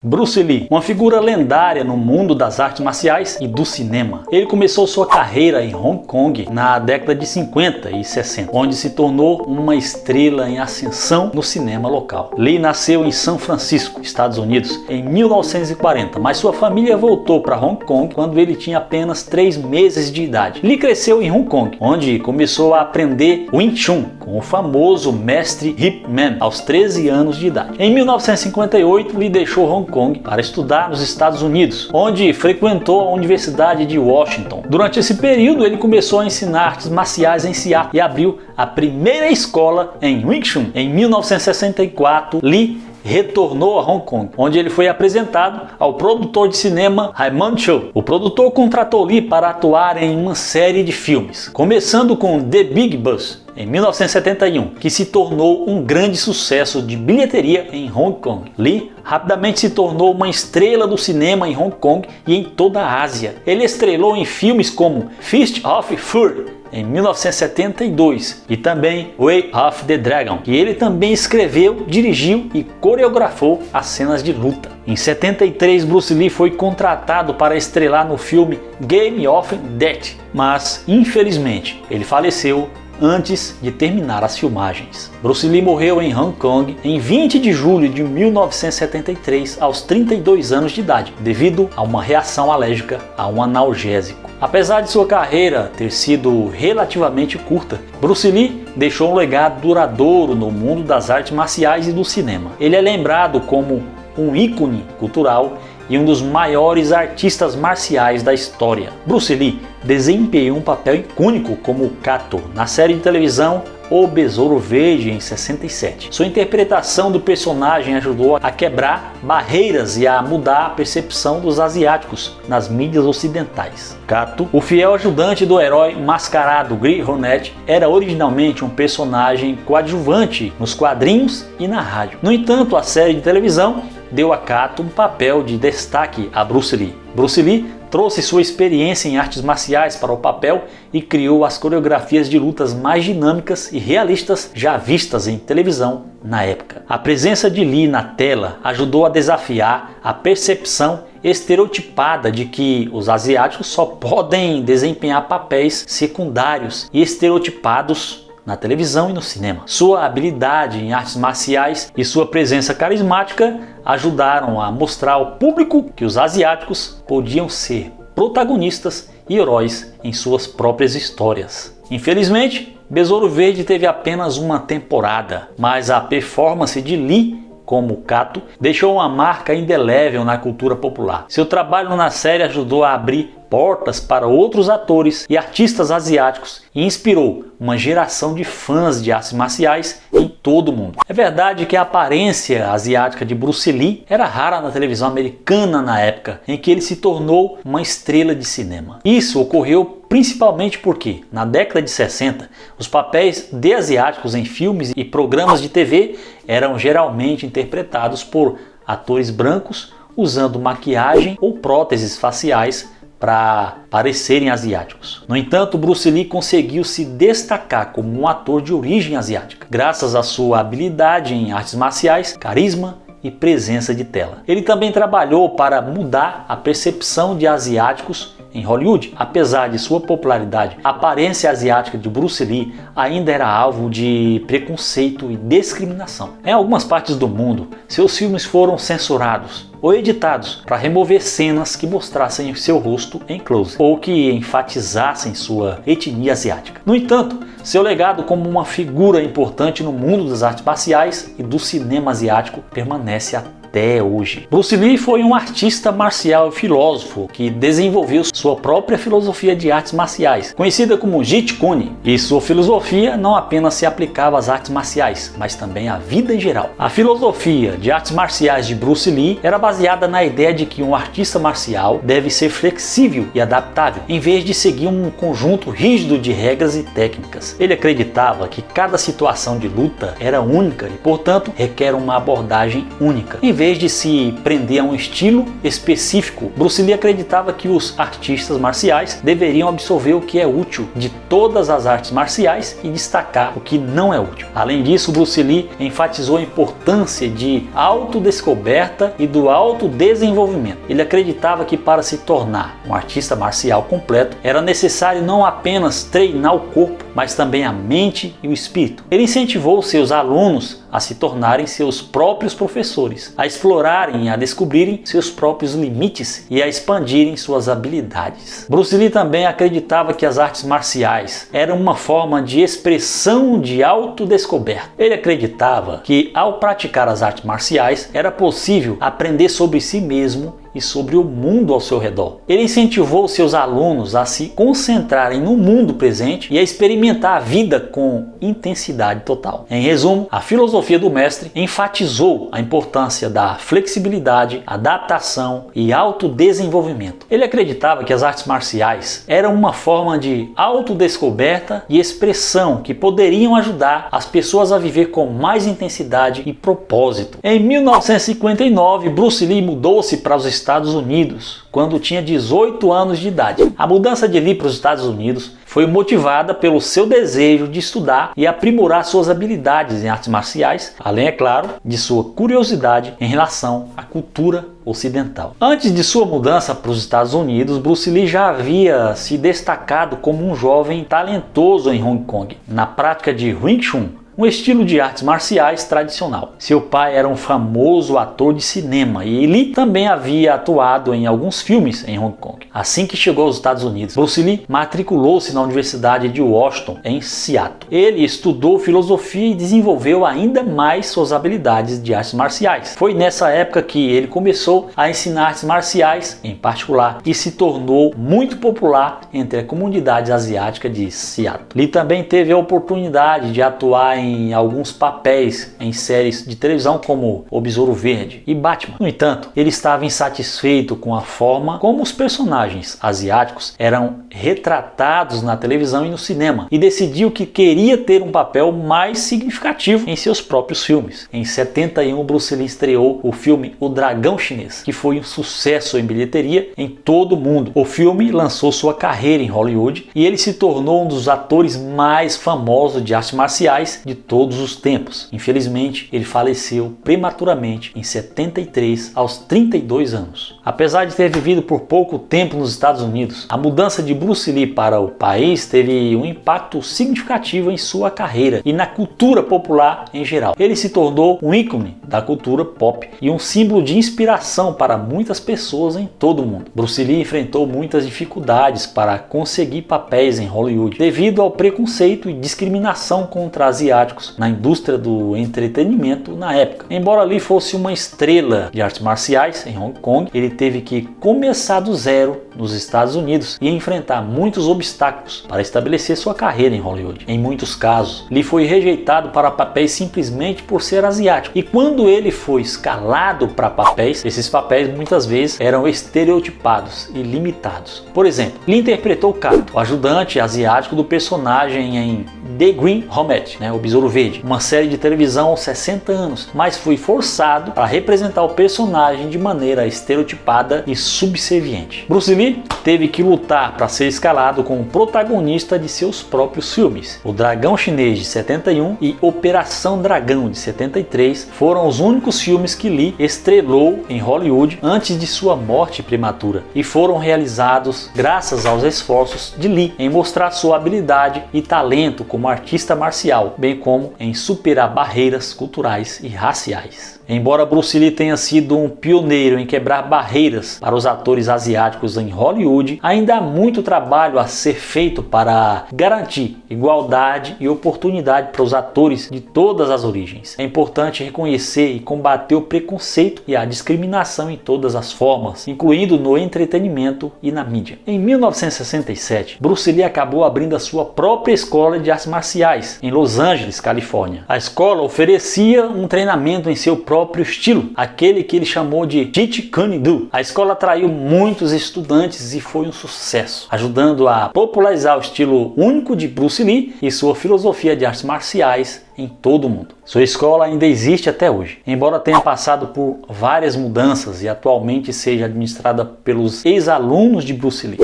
Bruce Lee, uma figura lendária no mundo das artes marciais e do cinema. Ele começou sua carreira em Hong Kong na década de 50 e 60, onde se tornou uma estrela em ascensão no cinema local. Lee nasceu em São Francisco, Estados Unidos, em 1940, mas sua família voltou para Hong Kong quando ele tinha apenas 3 meses de idade. Lee cresceu em Hong Kong, onde começou a aprender Wing Chun com o famoso mestre Ip Man aos 13 anos de idade. Em 1958, Lee deixou Hong Kong para estudar nos Estados Unidos, onde frequentou a Universidade de Washington. Durante esse período, ele começou a ensinar artes marciais em Seattle e abriu a primeira escola em Wing Chun. Em 1964, Lee retornou a Hong Kong, onde ele foi apresentado ao produtor de cinema Raymond Chow. O produtor contratou Lee para atuar em uma série de filmes, começando com The Big Boss, em 1971, que se tornou um grande sucesso de bilheteria em Hong Kong. Lee rapidamente se tornou uma estrela do cinema em Hong Kong e em toda a Ásia. Ele estrelou em filmes como Fist of Fury, em 1972, e também Way of the Dragon, que ele também escreveu, dirigiu e coreografou as cenas de luta. Em 73, Bruce Lee foi contratado para estrelar no filme Game of Death, mas infelizmente ele faleceu antes de terminar as filmagens. Bruce Lee morreu em Hong Kong em 20 de julho de 1973, aos 32 anos de idade, devido a uma reação alérgica a um analgésico. Apesar de sua carreira ter sido relativamente curta, Bruce Lee deixou um legado duradouro no mundo das artes marciais e do cinema. Ele é lembrado como um ícone cultural e um dos maiores artistas marciais da história. Bruce Lee desempenhou um papel icônico como Kato na série de televisão O Besouro Verde em 67. Sua interpretação do personagem ajudou a quebrar barreiras e a mudar a percepção dos asiáticos nas mídias ocidentais. Kato, o fiel ajudante do herói mascarado Green Hornet, era originalmente um personagem coadjuvante nos quadrinhos e na rádio. No entanto, a série de televisão deu a Kato um papel de destaque a Bruce Lee. Bruce Lee trouxe sua experiência em artes marciais para o papel e criou as coreografias de lutas mais dinâmicas e realistas já vistas em televisão na época. A presença de Lee na tela ajudou a desafiar a percepção estereotipada de que os asiáticos só podem desempenhar papéis secundários e estereotipados na televisão e no cinema. Sua habilidade em artes marciais e sua presença carismática ajudaram a mostrar ao público que os asiáticos podiam ser protagonistas e heróis em suas próprias histórias. Infelizmente, Besouro Verde teve apenas uma temporada, mas a performance de Lee como Kato deixou uma marca indelével na cultura popular. Seu trabalho na série ajudou a abrir portas para outros atores e artistas asiáticos e inspirou uma geração de fãs de artes marciais em todo o mundo. É verdade que a aparência asiática de Bruce Lee era rara na televisão americana na época em que ele se tornou uma estrela de cinema. Isso ocorreu principalmente porque, na década de 60, os papéis de asiáticos em filmes e programas de TV eram geralmente interpretados por atores brancos usando maquiagem ou próteses faciais para parecerem asiáticos. No entanto, Bruce Lee conseguiu se destacar como um ator de origem asiática, graças à sua habilidade em artes marciais, carisma e presença de tela. Ele também trabalhou para mudar a percepção de asiáticos em Hollywood. Apesar de sua popularidade, a aparência asiática de Bruce Lee ainda era alvo de preconceito e discriminação. Em algumas partes do mundo, seus filmes foram censurados ou editados para remover cenas que mostrassem seu rosto em close ou que enfatizassem sua etnia asiática. No entanto, seu legado como uma figura importante no mundo das artes marciais e do cinema asiático permanece até hoje. Bruce Lee foi um artista marcial e filósofo que desenvolveu sua própria filosofia de artes marciais, conhecida como Jeet Kune, e sua filosofia não apenas se aplicava às artes marciais, mas também à vida em geral. A filosofia de artes marciais de Bruce Lee era baseada na ideia de que um artista marcial deve ser flexível e adaptável, em vez de seguir um conjunto rígido de regras e técnicas. Ele acreditava que cada situação de luta era única e, portanto, requer uma abordagem única, em vez de se prender a um estilo específico, Bruce Lee acreditava que os artistas marciais deveriam absorver o que é útil de todas as artes marciais e destacar o que não é útil. Além disso, Bruce Lee enfatizou a importância de autodescoberta e do autodesenvolvimento. Ele acreditava que para se tornar um artista marcial completo era necessário não apenas treinar o corpo, mas também a mente e o espírito. Ele incentivou seus alunos a se tornarem seus próprios professores, a explorarem e a descobrirem seus próprios limites e a expandirem suas habilidades. Bruce Lee também acreditava que as artes marciais eram uma forma de expressão de autodescoberta. Ele acreditava que ao praticar as artes marciais era possível aprender sobre si mesmo e sobre o mundo ao seu redor. Ele incentivou seus alunos a se concentrarem no mundo presente e a experimentar a vida com intensidade total. Em resumo, a filosofia do mestre enfatizou a importância da flexibilidade, adaptação e autodesenvolvimento. Ele acreditava que as artes marciais eram uma forma de autodescoberta e expressão que poderiam ajudar as pessoas a viver com mais intensidade e propósito. Em 1959, Bruce Lee mudou-se para os Estados Unidos quando tinha 18 anos de idade. A mudança de Lee para os Estados Unidos foi motivada pelo seu desejo de estudar e aprimorar suas habilidades em artes marciais, além, é claro, de sua curiosidade em relação à cultura ocidental. Antes de sua mudança para os Estados Unidos, Bruce Lee já havia se destacado como um jovem talentoso em Hong Kong, na prática de Wing Chun, um estilo de artes marciais tradicional. Seu pai era um famoso ator de cinema e Lee também havia atuado em alguns filmes em Hong Kong. Assim que chegou aos Estados Unidos, Bruce Lee matriculou-se na Universidade de Washington, em Seattle. Ele estudou filosofia e desenvolveu ainda mais suas habilidades de artes marciais. Foi nessa época que ele começou a ensinar artes marciais, em particular, e se tornou muito popular entre a comunidade asiática de Seattle. Lee também teve a oportunidade de atuar em alguns papéis em séries de televisão como O Besouro Verde e Batman. No entanto, ele estava insatisfeito com a forma como os personagens asiáticos eram retratados na televisão e no cinema e decidiu que queria ter um papel mais significativo em seus próprios filmes. Em 71, Bruce Lee estreou o filme O Dragão Chinês, que foi um sucesso em bilheteria em todo o mundo. O filme lançou sua carreira em Hollywood e ele se tornou um dos atores mais famosos de artes marciais de todos os tempos. Infelizmente, ele faleceu prematuramente em 73, aos 32 anos. Apesar de ter vivido por pouco tempo nos Estados Unidos, a mudança de Bruce Lee para o país teve um impacto significativo em sua carreira e na cultura popular em geral. Ele se tornou um ícone da cultura pop e um símbolo de inspiração para muitas pessoas em todo o mundo. Bruce Lee enfrentou muitas dificuldades para conseguir papéis em Hollywood devido ao preconceito e discriminação contra asiáticos na indústria do entretenimento na época. Embora Lee fosse uma estrela de artes marciais em Hong Kong, ele teve que começar do zero nos Estados Unidos e enfrentar muitos obstáculos para estabelecer sua carreira em Hollywood. Em muitos casos, Lee foi rejeitado para papéis simplesmente por ser asiático. E quando ele foi escalado para papéis, esses papéis muitas vezes eram estereotipados e limitados. Por exemplo, Lee interpretou Kato, o ajudante asiático do personagem em The Green Hornet, o Besouro Verde, uma série de televisão aos 60 anos, mas foi forçado para representar o personagem de maneira estereotipada e subserviente. Bruce Lee teve que lutar para ser escalado como protagonista de seus próprios filmes. O Dragão Chinês de 71 e Operação Dragão de 73 foram os únicos filmes que Lee estrelou em Hollywood antes de sua morte prematura e foram realizados graças aos esforços de Lee em mostrar sua habilidade e talento como artista marcial, bem como em superar barreiras culturais e raciais. Embora Bruce Lee tenha sido um pioneiro em quebrar barreiras para os atores asiáticos em Hollywood, ainda há muito trabalho a ser feito para garantir igualdade e oportunidade para os atores de todas as origens. É importante reconhecer e combater o preconceito e a discriminação em todas as formas, incluindo no entretenimento e na mídia. Em 1967, Bruce Lee acabou abrindo a sua própria escola de artes marciais em Los Angeles, Angeles, Califórnia. A escola oferecia um treinamento em seu próprio estilo, aquele que ele chamou de Jeet Kune Do. A escola atraiu muitos estudantes e foi um sucesso, ajudando a popularizar o estilo único de Bruce Lee e sua filosofia de artes marciais em todo o mundo. Sua escola ainda existe até hoje, embora tenha passado por várias mudanças e atualmente seja administrada pelos ex-alunos de Bruce Lee.